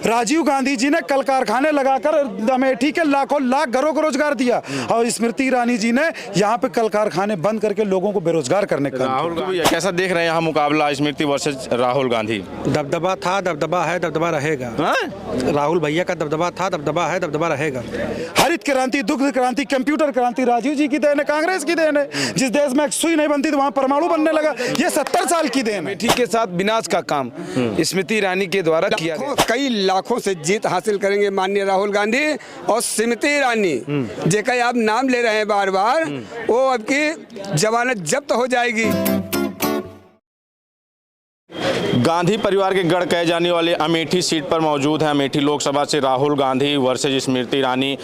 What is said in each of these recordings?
राजीव गांधी जी ने कल कारखाने लगाकर अमेठी के लाखों लाख घरों को रोजगार दिया और स्मृति ईरानी जी ने यहाँ पे कल कारखाने बंद करके लोगों को बेरोजगार करने का। राहुल गांधी कैसा देख रहे हैं यहाँ मुकाबला स्मृति वर्सेस राहुल गांधी? दबदबा था, दबदबा है, दबदबा रहेगा। राहुल भैया का दबदबा था, दबदबा है, दबदबा रहेगा। हरित क्रांति, दुग्ध क्रांति, कंप्यूटर क्रांति राजीव जी की देन है, कांग्रेस की देन है। जिस देश में सुई नहीं बनती तो वहाँ परमाणु बनने लगा, ये 70 साल की देन है। अमेठी के साथ विनाश का काम स्मृति ईरानी के द्वारा किया गया। कई लाखों से जीत हासिल करेंगे माननीय राहुल गांधी और स्मृति ईरानी जेका आप नाम ले रहे हैं बार बार, वो अब की जमानत जब्त हो जाएगी। गांधी परिवार के गढ़ कहे जाने वाले अमेठी सीट पर मौजूद हैं। अमेठी लोकसभा से राहुल गांधी वर्सेज स्मृति ईरानी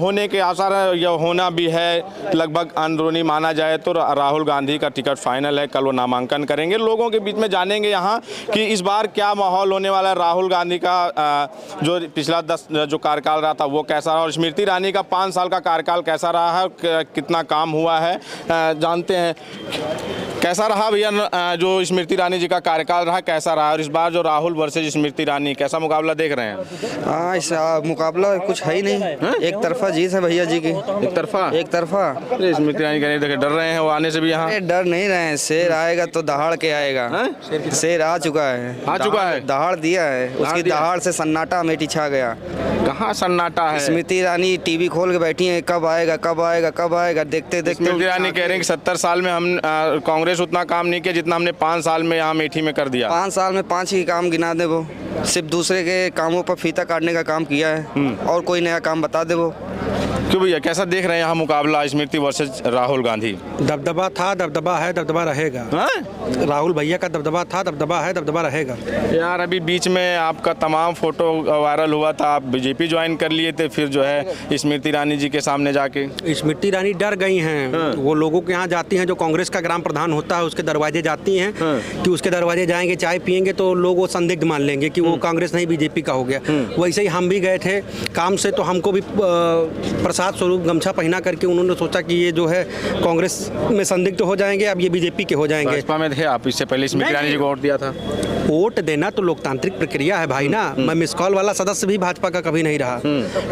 होने के आसार या होना भी है। लगभग अंदरूनी माना जाए तो राहुल गांधी का टिकट फाइनल है। कल वो नामांकन करेंगे। लोगों के बीच में जानेंगे यहाँ कि इस बार क्या माहौल होने वाला है। राहुल गांधी का जो पिछला 10 जो कार्यकाल रहा था वो कैसा रहा और स्मृति ईरानी का 5 साल का कार्यकाल कैसा रहा है, कितना काम हुआ है, जानते हैं। कैसा रहा भैया जो स्मृति ईरानी जी का कार्यकाल रहा, कैसा रहा? और इस बार जो राहुल वर्सेज स्मृति ईरानी, कैसा मुकाबला देख रहे हैं? हाँ, इस मुकाबला कुछ है ही नहीं। एक तरफा जीत है भैया जी की। एक तरफा स्मृति ईरानी कहने देखे डर रहे हैं वो आने से भी यहाँ? डर नहीं रहे हैं। शेर आएगा तो दहाड़ के आएगा। शेर आ चुका है, दहाड़ दिया है। उसकी दहाड़ से सन्नाटा अमेठी छा गया। कहाँ सन्नाटा है? स्मृति ईरानी टीवी खोल के बैठी है, कब आएगा कब आएगा कब आएगा, देखते देखते। स्मृति ईरानी कह रहे हैं कि 70 साल में हम कांग्रेस उतना काम नहीं किया जितना हमने 5 साल में यहाँ अमेठी में कर दिया। 5 साल में 5 ही काम गिना दे, वो सिर्फ दूसरे के कामों पर फीता काटने का काम किया है और कोई नया काम बता दे वो। क्यों भैया कैसा देख रहे हैं यहाँ मुकाबला स्मृति वर्सेज राहुल गांधी? दबदबा था, दबदबा है, दबदबा रहेगा। राहुल भैया का दबदबा था, दबदबा है, दबदबा रहेगा। यार अभी बीच में आपका तमाम फोटो वायरल हुआ था, आप बीजेपी ज्वाइन कर लिए थे, फिर जो है स्मृति ईरानी जी के सामने जाके। स्मृति ईरानी डर गई हैं। वो लोगों के यहाँ जाती हैं, जो कांग्रेस का ग्राम प्रधान होता है उसके दरवाजे जाती हैं कि उसके दरवाजे जाएंगे, चाय पियेंगे तो लोग वो संदिग्ध मान लेंगे कि वो कांग्रेस नहीं बीजेपी का हो गया। वैसे ही हम भी गए थे काम से, तो हमको भी प्रसाद स्वरूप गमछा पहना करके उन्होंने सोचा कि ये जो है कांग्रेस में संदिग्ध हो जाएंगे, अब ये बीजेपी के हो जाएंगे। भाजपा में थे आप इससे पहले स्मृति ईरानी जी को वोट दिया था? वोट देना तो लोकतांत्रिक प्रक्रिया है भाई ना। मैं मिस कॉल वाला सदस्य भी भाजपा का कभी नहीं रहा,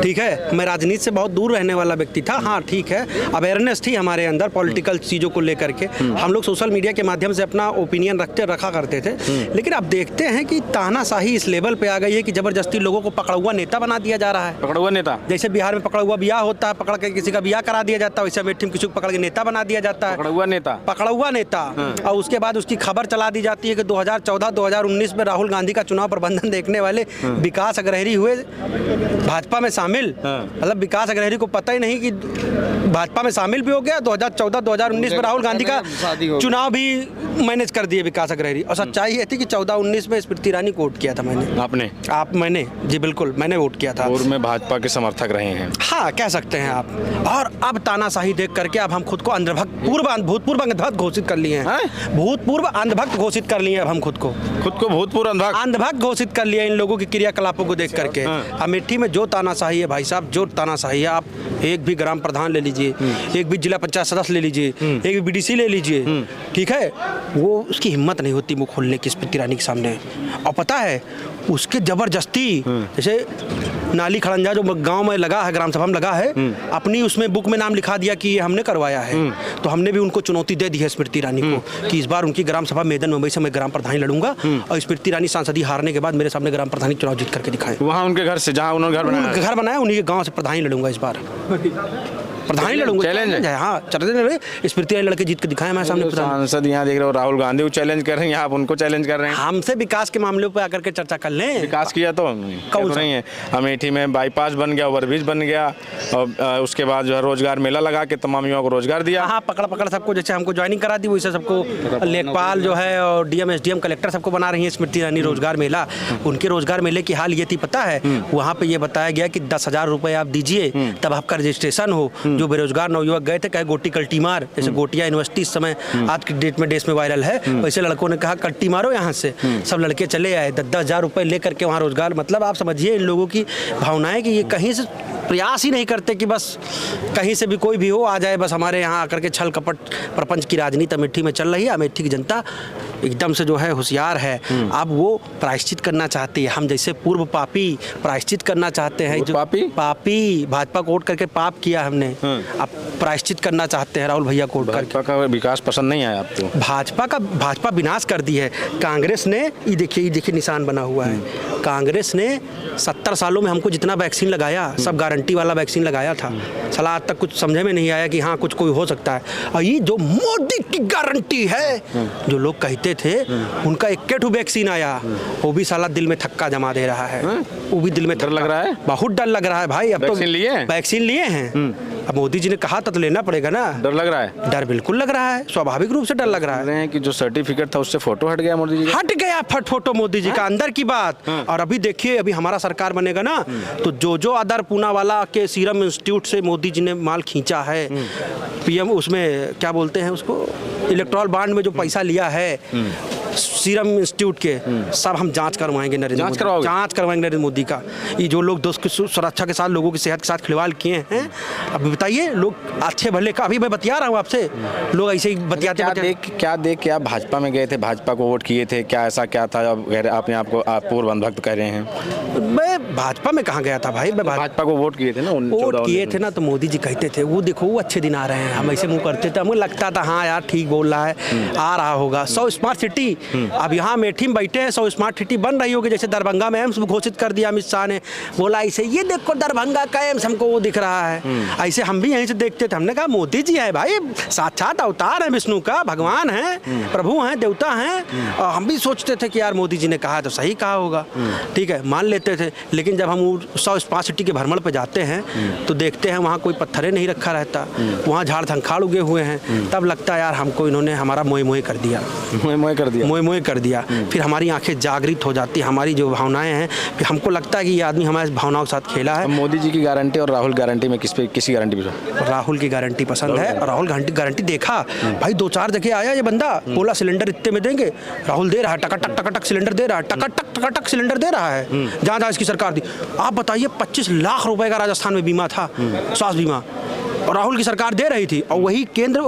ठीक है। मैं राजनीति से बहुत दूर रहने वाला व्यक्ति था। हाँ ठीक है, अवेयरनेस थी हमारे अंदर पॉलिटिकल चीज़ों को लेकर के। हम लोग सोशल मीडिया के माध्यम से अपना ओपिनियन रखा करते थे। लेकिन अब देखते हैं कि तानाशाही इस लेवल पे आ गई है कि जबरदस्ती लोगों को पकड़ा हुआ नेता बना दिया जा रहा है। पकड़ा हुआ नेता? जैसे बिहार में पकड़ा हुआ ब्याह होता है, पकड़ के किसी का ब्याह करा दिया जाता है, वैसे अमेठी में किसी को पकड़ के नेता बना दिया जाता है। पकड़ा हुआ नेता। और उसके बाद उसकी खबर चला दी जाती है कि 2014-2019 में राहुल गांधी का चुनाव प्रबंधन देखने वाले विकास अग्रहरी हुए भाजपा में शामिल। मतलब विकास अग्रहरी को पता ही नहीं कि भाजपा में शामिल भी हो गया। 2014-2019 में राहुल गांधी का चुनाव भी मैनेज कर दिए विकास अग्रहरी। और सच्चाई ये थी कि 14-19 में स्मृति ईरानी को वोट किया था मैंने। मैंने जी बिल्कुल मैंने वोट किया था। और में भाजपा के समर्थक रहे हैं। हाँ कह सकते हैं आप। और अब तानाशाही देख करके अब हम खुद को भूतपूर्व अंधभक्त घोषित कर लिए हैं। भूतपूर्व अंधभक्त घोषित कर लिए अब हम खुद को भूतपूर्व अंधभक्त घोषित कर लिया इन लोगों की क्रियाकलापों को देख करके। अमेठी में जो तानाशाही है भाई साहब, जो तानाशाही है, आप एक भी ग्राम प्रधान ले लीजिए, एक भी जिला पंचायत सदस्य ले लीजिए, एक भी बीडीसी ले लीजिए, ठीक है, वो उसकी हिम्मत नहीं होती मुंह खोलने की स्मृति ईरानी के सामने। और पता है उसके जबरदस्ती, जैसे नाली खड़ंजा जो गांव में लगा है, ग्राम सभा में लगा है, अपनी उसमें बुक में नाम लिखा दिया कि ये हमने करवाया है। तो हमने भी उनको चुनौती दे दी है स्मृति ईरानी को कि इस बार उनकी ग्राम सभा मेदन मुंबई से मैं ग्राम प्रधानी लड़ूंगा और स्मृति ईरानी सांसदी हारने के बाद मेरे सामने ग्राम प्रधानी चुनाव जीत करके दिखाएं। वहाँ उनके घर से, जहाँ उन्होंने घर बनाया उन्हीं के गाँव से प्रधानी लड़ूंगा इस बार। प्रधानी लड़ूंगा, चैलेंज है। हाँ स्मृति ईरानी लड़के जीत के दिखाए हमारे सामने। सांसद यहाँ देख रहे हो राहुल गांधी को चैलेंज कर रहे हैं, आप उनको चैलेंज कर रहे हैं। हमसे विकास के मामले पे आकर के चर्चा कर लें। विकास किया तो नहीं है। अमेठी में बाईपास बन गया, ओवरब्रिज बन गया और उसके बाद जो है रोजगार मेला लगा के तमाम युवाओं को रोजगार दिया। हाँ पकड़ सबको, जैसे हमको ज्वाइनिंग करा दी वैसे सबको लेखपाल जो है और डीएम एसडीएम कलेक्टर सबको बना रही है स्मृति ईरानी रोजगार मेला। उनके रोजगार मेले की हाल ये थी पता है, वहाँ पे ये बताया गया कि 10,000 रुपये आप दीजिए तब आपका रजिस्ट्रेशन हो। जो बेरोजगार नौयुवक गए थे, कहे गोटी कल्टी मार, जैसे गोटिया यूनिवर्सिटी इस समय आज की डेट में देश में वायरल है, वैसे लड़कों ने कहा कल्टी मारो यहाँ से। सब लड़के चले आए 10,000 रुपये लेकर के वहाँ रोजगार। मतलब आप समझिए इन लोगों की भावनाएं कि ये कहीं से प्रयास ही नहीं करते कि बस कहीं से भी कोई भी हो आ जाए, बस हमारे यहाँ आकर के छल कपट प्रपंच की राजनीति अमेठी में चल रही है। अमेठी की जनता एकदम से जो है होशियार है। अब वो प्रायश्चित करना चाहती है, हम जैसे पूर्व पापी प्रायश्चित करना चाहते हैं। जो पापी भाजपा को वोट करके पाप किया हमने, अब प्रायश्चित करना चाहते हैं राहुल भैया को वोट करके। भाजपा का विकास पसंद नहीं आया आपको? भाजपा विनाश कर दी है। कांग्रेस ने ये देखिए निशान बना हुआ है। कांग्रेस ने 70 सालों में हमको जितना वैक्सीन लगाया, सब गारंटी वाला वैक्सीन लगाया था। साला आज तक कुछ समझे में नहीं आया कि हाँ कुछ कोई हो सकता है। और ये जो मोदी की गारंटी है, जो लोग कहते थे, उनका 21 वैक्सीन आया, वो भी साला दिल में थक्का जमा दे रहा है। वो भी दिल में डर लग रहा है, बहुत डर लग रहा है भाई। अब तो वैक्सीन लिए हैं। अब मोदी जी ने कहा था तो लेना पड़ेगा ना। डर लग रहा है? डर बिल्कुल लग रहा है, स्वाभाविक रूप से डर लग रहा है कि जो सर्टिफिकेट था उससे फोटो हट गया मोदी जी, हट गया फोटो मोदी जी का, अंदर की बात। और अभी देखिए, अभी हमारा सरकार बनेगा ना, तो जो आदर पूनावाला के सीरम इंस्टीट्यूट से मोदी जी ने माल खींचा है, पीएम उसमें क्या बोलते हैं उसको, इलेक्ट्रॉल बॉन्ड में जो पैसा लिया है सीरम इंस्टीट्यूट के, सब हम जांच करवाएंगे जांच करवाएंगे नरेंद्र मोदी का। ये जो लोग दोस्त की सुरक्षा के साथ, लोगों की सेहत के साथ खिलवाड़ किए हैं, अब बताइए लोग अच्छे भले का, अभी मैं बतिया रहा हूँ आपसे, लोग ऐसे ही बतियाते क्या देख के आप भाजपा में गए थे, भाजपा को वोट किए थे, क्या ऐसा क्या था अपने आप को आप पूर्व अंधभक्त कह रहे हैं? मैं भाजपा में कहाँ गया था भाई, मैं भाजपा को वोट किए थे ना, वोट किए थे ना, तो मोदी जी कहते थे वो देखो वो अच्छे दिन आ रहे हैं, हम ऐसे मुँह करते थे, हमें लगता था हाँ यार ठीक बोल रहा है, आ रहा होगा। 100 स्मार्ट सिटी, अब यहाँ अमेठी में बैठे हैं, 100 स्मार्ट सिटी बन रही होगी। जैसे दरभंगा में एम्स घोषित कर दिया अमित शाह ने, बोला ऐसे ये देखो दरभंगा का एम्स हमको वो दिख रहा है। ऐसे हम भी यहीं से देखते थे, हमने कहा मोदी जी है भाई, साक्षात अवतार है विष्णु का, भगवान है, प्रभु हैं, देवता हैं। और हम भी सोचते थे कि यार मोदी जी ने कहा तो सही कहा होगा, ठीक है मान लेते थे। लेकिन जब हम 100 स्मार्ट सिटी के भ्रमण पर जाते हैं तो देखते हैं वहाँ कोई पत्थरे नहीं रखा रहता, वहाँ झाड़ झंखाड़ उगे हुए हैं, तब लगता है यार हमको इन्होंने हमारा मोए मोए कर दिया, मोए मोए कर दिया। फिर हमारी आंखें जागृत हो जाती, हमारी जो भावनाएं हैं, फिर हमको लगता है कि ये आदमी हमारे भावनाओं के साथ खेला है। मोदी जी की गारंटी और राहुल गारंटी में किसी गारंटी पसंद? राहुल की गारंटी पसंद है। और राहुल गारंटी देखा भाई, 2-4 जगह आया ये बंदा, बोला सिलेंडर इतने में देंगे, राहुल दे रहा है, टकाटक सिलेंडर दे रहा है, टकाटक सिलेंडर दे रहा है, जहाँ इसकी सरकार दी। आप बताइए 25 लाख रुपए का राजस्थान में बीमा था, स्वास्थ्य बीमा, और राहुल की सरकार दे रही थी। और वही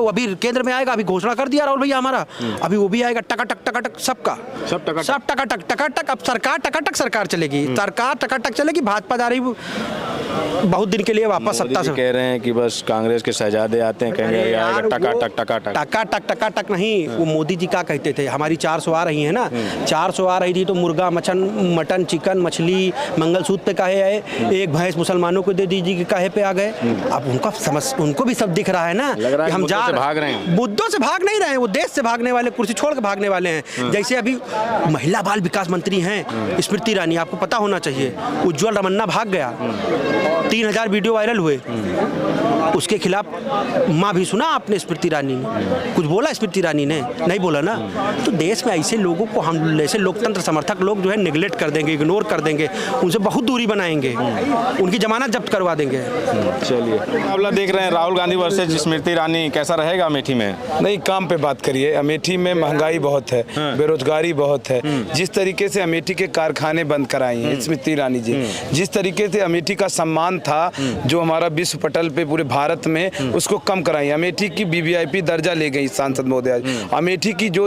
अभी केंद्र में आएगा, अभी घोषणा कर दिया राहुल भैया हमारा, अभी वो भी आएगा, टकाटक सबका, सब टकाटक। अब सरकार टकाटक चलेगी, सरकार टकाटक चलेगी। भाजपा जा रही बहुत दिन के लिए वापस सत्ता से। कह रहे हैं कि बस कांग्रेस के शहजादे आते हैं, कहेंगे टकाटक नहीं, वो मोदी जी क्या कहते थे, हमारी 400 आ रही है ना, 400 आ रही थी तो मुर्गा मटन चिकन मछली मंगलसूत्र पे काहे आए, एक भैंस मुसलमानों को दे दीजिए काहे पे आ गए। अब उनको भी सब दिख रहा है ना, कि हम भाग रहे हैं, मुद्दों से भाग नहीं रहे हैं, वो देश से भागने वाले, कुर्सी छोड़ के भागने वाले हैं। जैसे अभी महिला बाल विकास मंत्री हैं स्मृति ईरानी, आपको पता होना चाहिए, उज्ज्वल रमन्ना भाग गया, 3000 वीडियो वायरल हुए, उसके खिलाफ माँ भी सुना आपने स्मृति ईरानी ने कुछ बोला? स्मृति ईरानी ने नहीं बोला ना। तो देश में ऐसे लोगों को हम ऐसे लोकतंत्र समर्थक लोग जो है निगलेक्ट कर देंगे, इग्नोर कर देंगे, उनसे बहुत दूरी बनाएंगे, उनकी जमानत जब्त करवा देंगे। चलिए, मुकाबला देख रहे हैं राहुल गांधी वर्सेस स्मृति ईरानी, कैसा रहेगा अमेठी में? नहीं, काम पे बात करिए। अमेठी में महंगाई बहुत है, बेरोजगारी बहुत है। जिस तरीके से अमेठी के कारखाने बंद कराई हैं स्मृति ईरानी जी, जिस तरीके से अमेठी का सम्मान था जो हमारा विश्व पटल पे पूरे भारत में, उसको कम कराई। अमेठी की वीवीआईपी दर्जा ले गई सांसद महोदय। अमेठी की जो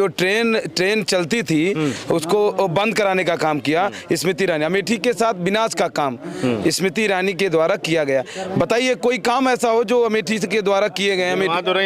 ट्रेन चलती थी उसको बंद कराने का काम किया स्मृति ईरानी। अमेठी के साथ विनाश का काम स्मृति ईरानी के द्वारा किया गया। बताइए कोई काम ऐसा हो जो अमेठी के द्वारा किए गए?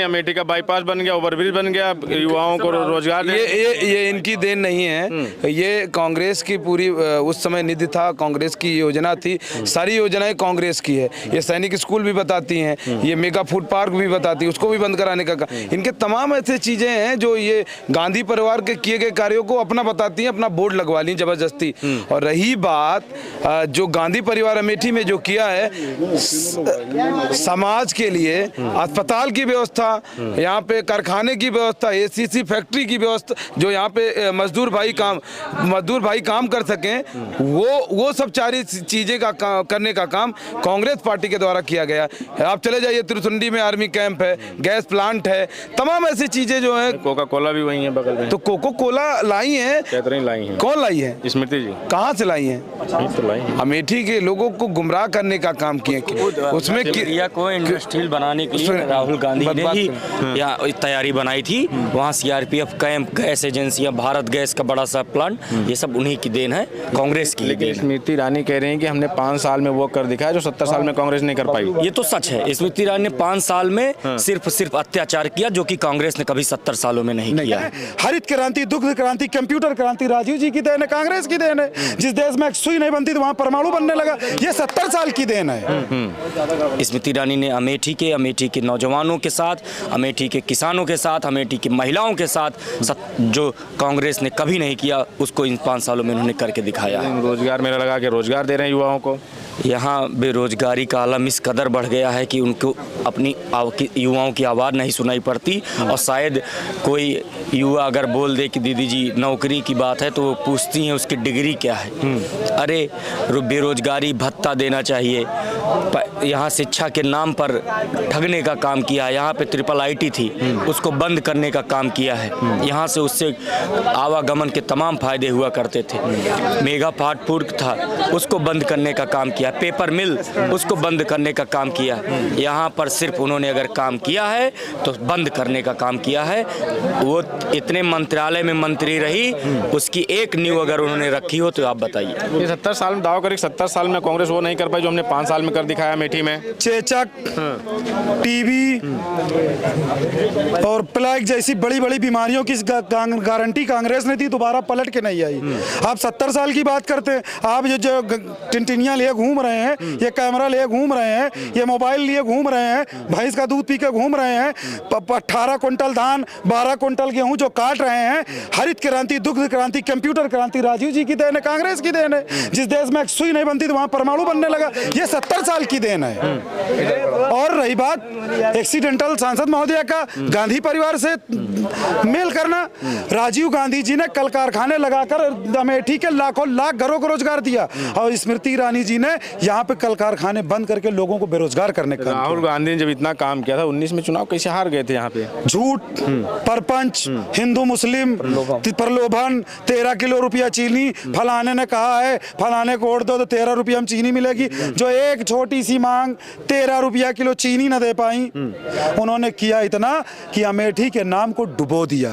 अमेठी का बाईपास बन गया, ओवरब्रिज बन गया, युवाओं को रोजगार। ये इनकी देन नहीं है, ये कांग्रेस की पूरी उस समय निधि था, कांग्रेस की योजना थी, सारी योजनाएं कांग्रेस की है। ये सैनिक स्कूल भी बताती हैं, ये मेगा फूड पार्क भी बताती है, उसको भी बंद कराने का। इनके तमाम ऐसे चीजें हैं जो ये गांधी परिवार के किए गए कार्यों को अपना बताती हैं, अपना बोर्ड लगवा ली जबरदस्ती। और रही बात जो गांधी परिवार अमेठी में जो किया है, समाज के लिए अस्पताल की व्यवस्था, यहाँ पे कारखाने की व्यवस्था, एसीसी फैक्ट्री की व्यवस्था, जो यहाँ पे मजदूर भाई काम कर सकें, वो सब सारी चीज़ें करने का काम कांग्रेस पार्टी के द्वारा किया गया। आप चले जाइए, त्रिसुंडी में आर्मी कैंप है, गैस प्लांट है, तमाम ऐसी चीज़ें जो है। कोका कोला भी वही है बगल में, तो कोको कोला लाई है, कैथरीन लाई है। कौन लाई है? स्मृति जी। कहाँ से लाई है? तो लाई है। अमेठी के लोगों को गुमराह करने का काम किए। उसमें इंडिया को इंडस्ट्रियल बनाने के लिए राहुल गांधी ने ही यहाँ तैयारी बनाई थी। वहाँ सीआरपीएफ कैंप, गैस एजेंसियाँ, भारत गैस का बड़ा सा प्लांट, ये सब उन्हीं की देन है, कांग्रेस की लेकिन देन है। स्मृति ईरानी कह रहे हैं कि हमने 5 साल में वो कर दिखाया जो 70 साल में कांग्रेस नहीं कर पाई। ये तो सच है। स्मृति ईरानी ने 5 साल में सिर्फ अत्याचार किया, जो कि कांग्रेस ने कभी 70 सालों में नहीं किया है। हरित क्रांति, दुग्ध क्रांति, कंप्यूटर क्रांति राजीव जी की देन है, कांग्रेस की देन है। जिस देश में एक सुई नहीं बनती तो वहाँ परमाणु बनने लगा, ये 70 साल की देन है। स्मृति ईरानी ने अमेठी के नौजवानों के साथ, अमेठी के किसानों के साथ, अमेठी की महिलाओं के साथ जो कांग्रेस ने कभी नहीं किया, उसको इन 5 सालों में उन्होंने करके दिखाया है। रोजगार मेला लगा के रोजगार दे रहे हैं युवाओं को। यहाँ बेरोजगारी का आलम इस कदर बढ़ गया है कि उनको अपनी युवाओं की आवाज़ नहीं सुनाई पड़ती। और शायद कोई युवा अगर बोल दे कि दीदी जी नौकरी की बात है, तो वो पूछती हैं उसकी डिग्री क्या है। अरे बेरोजगारी भत्ता देना चाहिए। यहाँ शिक्षा के नाम पर ठगने का काम किया है। यहाँ पे IIIT थी, उसको बंद करने का काम किया है। यहाँ से उससे आवागमन के तमाम फायदे हुआ करते थे। मेगा फास्ट फूड था, उसको बंद करने का काम किया। पेपर मिल, उसको बंद करने का काम किया। यहाँ पर सिर्फ उन्होंने अगर काम किया है तो बंद करने का काम किया है। वो इतने मंत्रालय में मंत्री रही, उसकी एक नींव अगर उन्होंने रखी हो तो आप बताइए। ये 70 साल में दावा करें, 70 साल में कांग्रेस वो नहीं कर पाई जो हमने 5 साल में कर दिखाया अमेठी में। चेचक, टीबी और प्लेग जैसी बड़ी बड़ी बीमारियों की गारंटी कांग्रेस ने दी, दोबारा पलट के नहीं आई। आप 70 साल की बात करते हैं। आप ये जो टिनटिनियां लिए घूम रहे हैं, ये कैमरा लिए घूम रहे हैं, ये मोबाइल लिए घूम रहे हैं, भैंस का दूध पी के घूम रहे हैं, 18 क्विंटल धान, 12 क्विंटल गेहूं जो काट रहे हैं। हरित क्रांति, दुग्ध क्रांति, कंप्यूटर क्रांति राजीव जी की देन है, कांग्रेस की देन है। जिस देश में एक सुई नहीं बनती तो वहाँ परमाणु बनने लगा, ये 70 साल की देन है। और रही बात एक्सीडेंटल सांसद महोदय का गांधी परिवार से मेल करना, राजीव गांधी जी ने कल कारखाने लगाकर अमेठी के लाखों लाख घरों को रोजगार दिया, और स्मृति ईरानी जी ने यहाँ पे कल कारखाने बंद करके लोगों को बेरोजगार करने का। राहुल गांधी ने जब इतना काम किया था 19 में, चुनाव कैसे हार गए थे यहाँ पे? झूठ, परपंच, हिंदू मुस्लिम प्रलोभन, 13 किलो रुपया चीनी फलाने ने कहा है, फलाने को वोट दो तो 13 रुपया में चीनी मिलेगी। जो एक छोटी सी मांग 13 रुपया किलो चीनी न दे पाई, उन्होंने किया इतना कि अमेठी के नाम को डुबो दिया।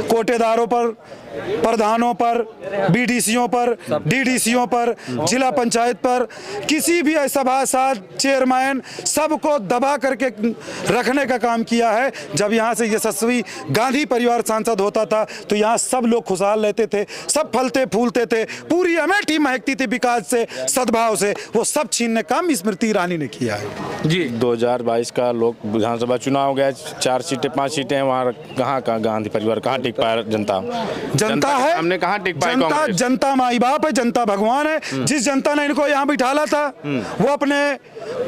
कोटेदारों पर, प्रधानों पर, बीडीसीओं पर, डीडीसीओं पर, जिला पंचायत पर, किसी भी सभासद, चेयरमैन, सबको दबा करके रखने का काम किया है। जब यहाँ से यशस्वी गांधी परिवार सांसद होता था तो यहाँ सब लोग खुशहाल रहते थे, सब फलते फूलते थे, पूरी अमेठी महकती थी विकास से, सद्भाव से। वो सब छीनने का काम स्मृति ईरानी ने किया है। जी 2022 का लोक विधानसभा चुनाव गया, 4 सीटें 5 सीटें, वहाँ कहाँ गांधी परिवार कहाँ टिक पाया? जनता है, हमने कहाँ टिक पाई? जनता माई बाप है, जनता भगवान है। जिस जनता ने इनको यहाँ बिठाला था, वो अपने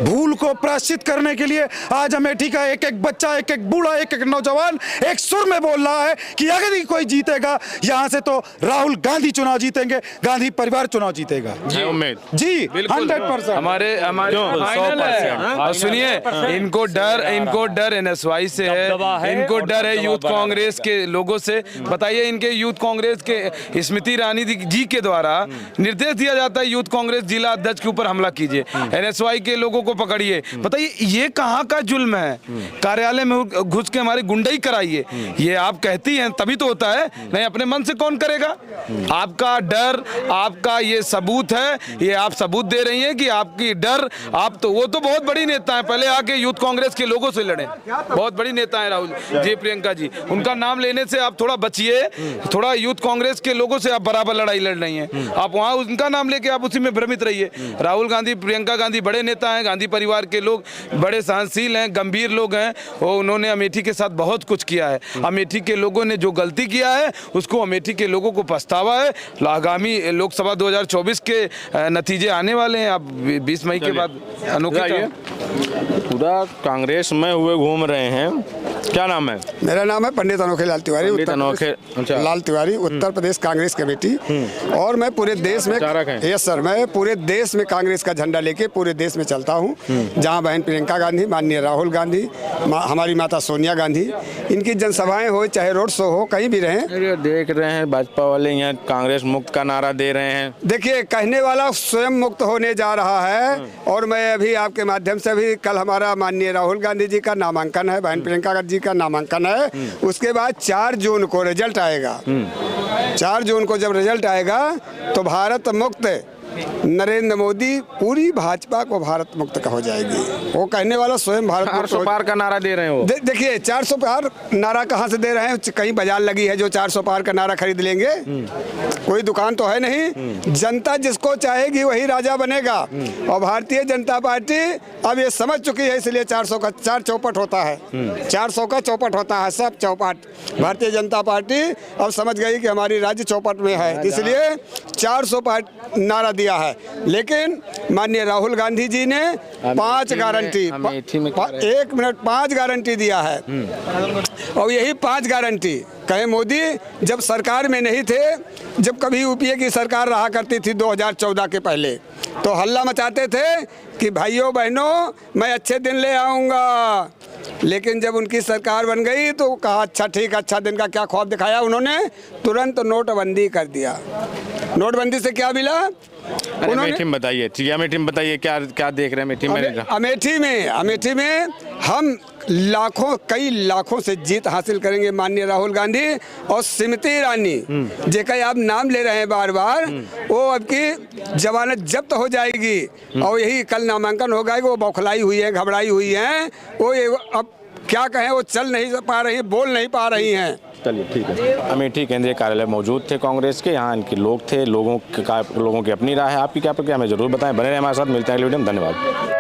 भूल को प्रायश्चित करने के लिए आज अमेठी का एक एक बच्चा, एक एक बूढ़ा, एक एक नौजवान एक सुर में बोल रहा है कि अगर ही कोई जीतेगा यहाँ से तो राहुल गांधी चुनाव जीतेंगे, गांधी परिवार चुनाव जीतेगा। जी उम्मीद, जी 100%। हमारे फाइनल है। और सुनिए, इनको डर NSY से है, इनको डर है यूथ कांग्रेस के लोगों से। बताइए, इनके यूथ कांग्रेस के स्मृति ईरानी जी के द्वारा निर्देश दिया जाता है यूथ कांग्रेस जिला अध्यक्ष के ऊपर हमला कीजिए, NSY के लोगों को पकड़िए। बताइए ये कहाँ का जुल्म है? कार्यालय में घुस के हमारी गुंडाई कराइए, ये आप कहती हैं तभी तो होता है, नहीं अपने मन से कौन करेगा? आपका डर, आपका ये सबूत है, ये आप सबूत दे रही हैं कि आपकी डर, आप तो वो तो बहुत बड़ी नेता है, पहले आके यूथ कांग्रेस के लोगों से लड़े, बहुत बड़ी नेता है राहुल जी, प्रियंका जी, उनका नाम लेने से आप थोड़ा बचिए, थोड़ा यूथ कांग्रेस के लोगों से आप बराबर लड़ाई लड़ रही हैं। आप वहाँ उनका नाम लेके आप उसी में भ्रमित रहिए। राहुल गांधी, प्रियंका गांधी बड़े नेता हैं, गांधी परिवार के लोग बड़े सहनशील हैं, गंभीर लोग हैं, और उन्होंने अमेठी के साथ बहुत कुछ किया है। अमेठी के लोगों ने जो गलती किया है उसको अमेठी के लोगों को पछतावा है। आगामी लोकसभा 2024 के नतीजे आने वाले हैं। आप 20 मई के बाद अनोखे पूरा कांग्रेस में हुए घूम रहे हैं, क्या नाम है? मेरा नाम है पंडित अनोखे लाल तिवारी। पंडित अनोखे, अच्छा। लाल तिवारी, उत्तर प्रदेश कांग्रेस कमेटी। और मैं पूरे देश में, यस सर, मैं पूरे देश में कांग्रेस का झंडा लेके पूरे देश में चलता हूँ। जहाँ बहन प्रियंका गांधी, माननीय राहुल गांधी, हमारी माता सोनिया गांधी, इनकी जनसभाएं हो चाहे रोड शो हो, कहीं भी रहें। देख रहे हैं भाजपा वाले यहाँ कांग्रेस मुक्त का नारा दे रहे हैं। देखिए, कहने वाला स्वयं मुक्त होने जा रहा है। और मैं अभी आपके माध्यम से भी, कल हमारा माननीय राहुल गांधी जी का नामांकन है, बहन प्रियंका जी का नामांकन है। उसके बाद 4 जून को रिजल्ट आएगा। 4 जून को जब रिजल्ट आएगा तो भारत मुक्त नरेंद्र मोदी, पूरी भाजपा को भारत मुक्त हो जाएगी। वो कहने वाला स्वयं भारत मुक्त 400 पार का नारा दे रहे हो। देखिए, 400 पार नारा कहाँ से दे रहे हैं? कहीं बाजार लगी है जो 400 पार का नारा खरीद लेंगे? कोई दुकान तो है नहीं। जनता जिसको चाहेगी वही राजा बनेगा। और भारतीय जनता पार्टी अब ये समझ चुकी है, इसलिए 400 का 4 चौपट होता है। 400 का चौपट होता है, सब चौपट। भारतीय जनता पार्टी अब समझ गई कि हमारी राज्य चौपट में है, इसलिए 400 पार नारा दिया है। लेकिन माननीय राहुल गांधी जी ने 5 गारंटी, 1 मिनट, 5 गारंटी दिया है। और यही 5 गारंटी कहे मोदी जब सरकार में नहीं थे, जब कभी यूपीए की सरकार रहा करती थी 2014 के पहले, तो हल्ला मचाते थे कि भाइयों बहनों मैं अच्छे दिन ले आऊँगा। लेकिन जब उनकी सरकार बन गई तो कहा अच्छा ठीक, अच्छा दिन का क्या ख्वाब दिखाया उन्होंने? तुरंत नोटबंदी कर दिया। नोटबंदी से क्या मिला? अमेठी में बताइए, अमेठी में बताइए क्या क्या देख रहे हैं अमेठी में? अमेठी में हम लाखों, कई लाखों से जीत हासिल करेंगे। माननीय राहुल गांधी और श्रीमती ईरानी, जेका आप नाम ले रहे हैं बार बार, वो अब की जमानत जब्त हो जाएगी। और यही कल नामांकन हो गया। वो बौखलाई हुई है, घबराई हुई हैं, वो अब क्या कहें, वो चल नहीं पा रही, बोल नहीं पा रही हैं। चलिए ठीक है। अमेठी केंद्रीय कार्यालय मौजूद थे कांग्रेस के, यहाँ इनके लोग थे, लोगों की अपनी राय है। आपकी क्या प्रक्रिया हमें जरूर बताएं। बने रहे हमारे साथ, मिलते हैं अगले वीडियो में। धन्यवाद।